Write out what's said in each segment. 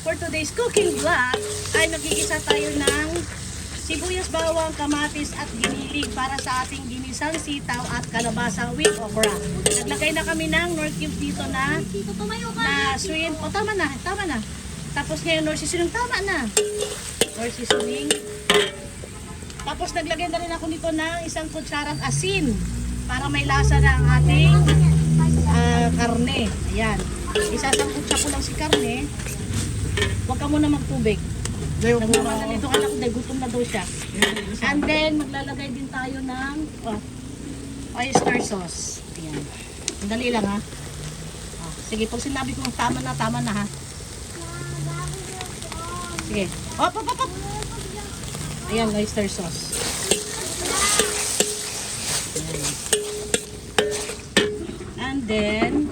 for today's cooking vlog ay nagigisa tayo ng sibuyas, bawang, kamatis at giniling para sa ating ginisang sitaw at kalabasa with okra. Naglagay na kami ng Knorr cube dito na shrimp. O tama na. Tapos ngayon Knorr seasoning, tama na. Knorr seasoning. Tapos naglagay na rin ako nito ng isang kutsarang asin para may lasa na ang ating karne. Ayan. Isasangkutsa ko lang si karne. Huwag ka muna magtubig. Nagmamadali ito ka lang dahil gutom na daw siya. And then, maglalagay din tayo ng oyster sauce. Ayan. Dali lang ha. Sige, pag sinabi ko tama na ha. Sige. Op. Ayan, oyster sauce. Ayan. And then,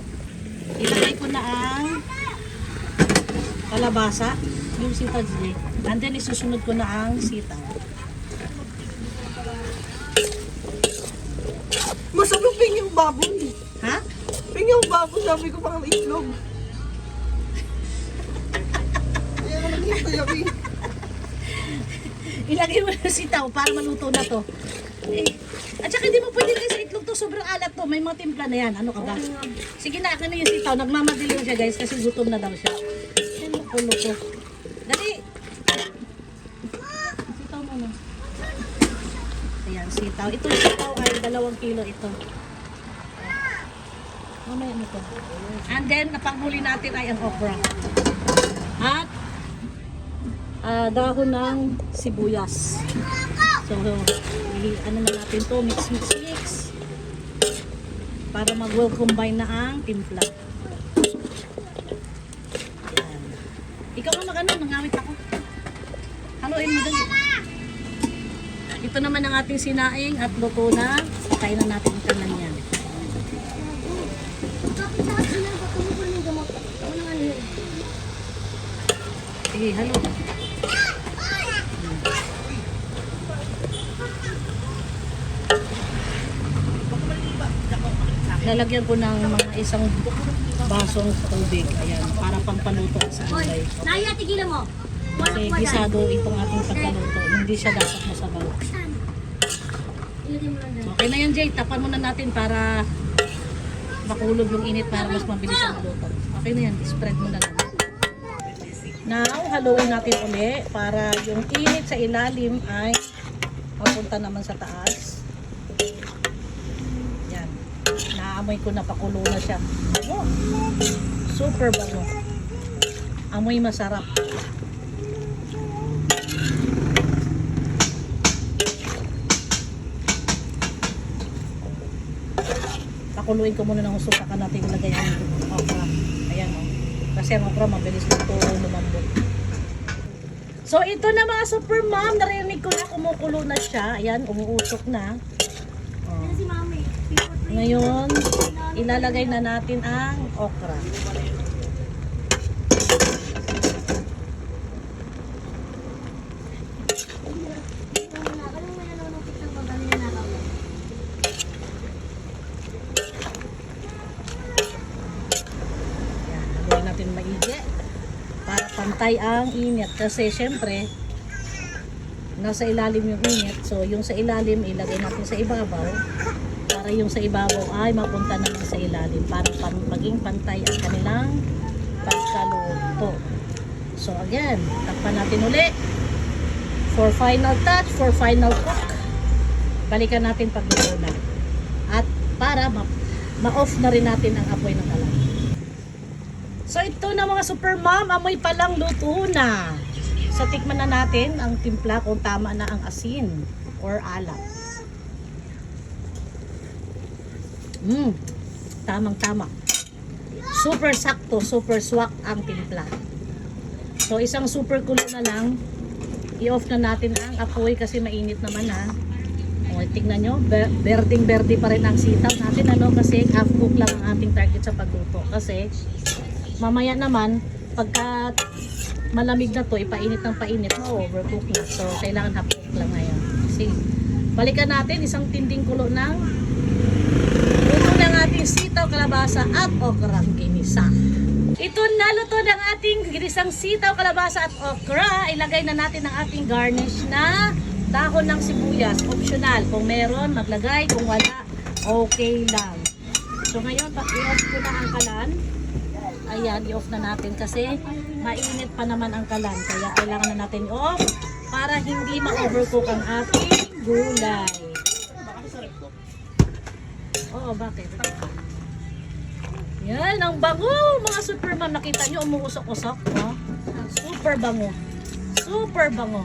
ilagay ko na ang kalabasa, yung sitaw dyan. And then, isusunod ko na ang sitaw. Masarap yung baboy. Ha? Yung baboy, sabi ko parang itlog. Kaya ka naghintay ako eh. Ilagay mo na sitaw para maluto na to. At saka hindi mo pwede rin sa itlog to, sobrang alat to. May mga timpla na yan. Ano ka ba? Sige na, akin na yung sitaw. Nagmamadali siya guys kasi gutom na daw siya. Yan, luko. Dali! Sitaw mo na. Ayan, sitaw. Ito yung sitaw ay 2 kilo ito. Mamaya nito. And then, napanghuli natin ay ang okra. At dahon ng sibuyas. So, ano na natin to, mix. Para mag-well combine na ang timpla. Ayan. Ikaw nga mag-ano, nangawit ako. Haluin mo dali. Ito naman ang ating sinaing at luto na. Patayin na natin ang kanan yan. Sige, halo. Lalagyan ko ng mga isang basong tubig. Ayan, para pampaluto sa gulay. Naya, tigilan mo. Kasi gisado itong ating pagkaluto. Hindi siya dapat masabaw. Ilagay mo lang dyan. Okay na yan, Jay. Tapan muna natin para makulog yung init para mas mabilis ang luto. Okay na yan. Spread mo na lang. Now, haluin natin uli para yung init sa ilalim ay mapunta naman sa taas. Yan. Naamoy ko na pakulo na siya. Oh, super bango. Amoy masarap. Pakuluin ko muna ng husto saka natin ilagay ang okra. Ayan o. Kasi ang okra mabilis na ito lumambot. So ito na mga super mom, narinig ko na kumukulo na siya. Ayan, umuusok na. Yan si mami. Ngayon, ilalagay na natin ang okra. Ayan, haluin natin maigi para pantay ang init. Kasi syempre, nasa ilalim yung init. So, yung sa ilalim, ilagay natin sa ibabaw. Para yung sa ibabaw ay mapunta naman sa ilalim. Para maging pantay ang kanilang pagkaluto. So, again, takpan natin uli. For final touch, for final cook. Balikan natin pagluto na. At para ma-off na rin natin ang apoy ng kalan. So, ito na mga super mom, amoy palang luto na. So, tikman na natin ang timpla kung tama na ang asin or alat. Tamang-tama. Super sakto, super swak ang timpla. So, isang super kulo na lang. I-off na natin ang apoy kasi mainit naman ha. O, tingnan nyo, berding-berde pa rin ang sitaw natin kasi half cook lang ang ating target sa pagluto. Kasi, mamaya naman, pagka malamig na to, ipainit ng painit, overcook na. So, kailangan half cook lang ngayon. Sige, balikan natin isang tinding kulo ng luto ng ating sitaw, kalabasa at okrang ginisa. Ito na luto ng ating ginisang sitaw, kalabasa at okra. Ilagay na natin ang ating garnish na dahon ng sibuyas. Optional. Kung meron, maglagay. Kung wala, okay lang. So ngayon, i-off ko na ang kalan. Ayan, i-off na natin kasi mainit pa naman ang kalan. Kaya kailangan na natin i-off para hindi ma-overcook ang ating gulay. Oo, bakit? Yan, ang bango! Mga superman, nakita nyo, umuusok-usok. No? Super bango. Super bango.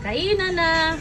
Kainan na!